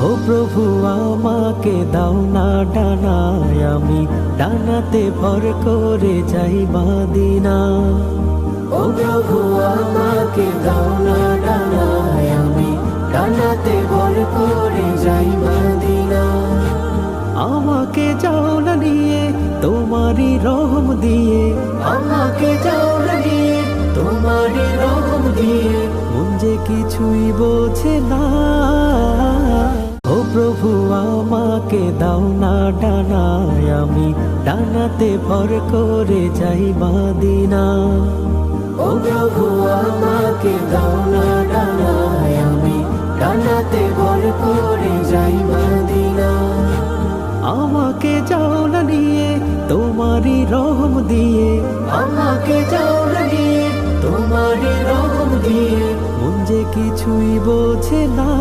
ও প্রভু আমাকে দাও না ডানায়, আমি ডানাতে ভর করে যাই মদিনা। ও প্রভু আমাকে দাও না ডানায়, আমি ডানাতে ভর করে যাই মদিনা। আমাকে যাও না নিয়ে তোমারই রহম দিয়ে, আমাকে যাও না নিয়ে তোমারই রহম দিয়ে, মন যে কিছুই বোঝে না। ও প্রভু আমাকে দাও না ডানায়, আমি ডানাতে ভর করে যাই মদিনা। ও প্রভু আমাকে দাও না ডানায়, আমি ডানাতে ভর করে যাই মদিনা। আমাকে যাও না নিয়ে তোমারই রহম দিয়ে, আমাকে যাও না নিয়ে তোমারই রহম দিয়ে, মন যে কিছুই বোঝে না।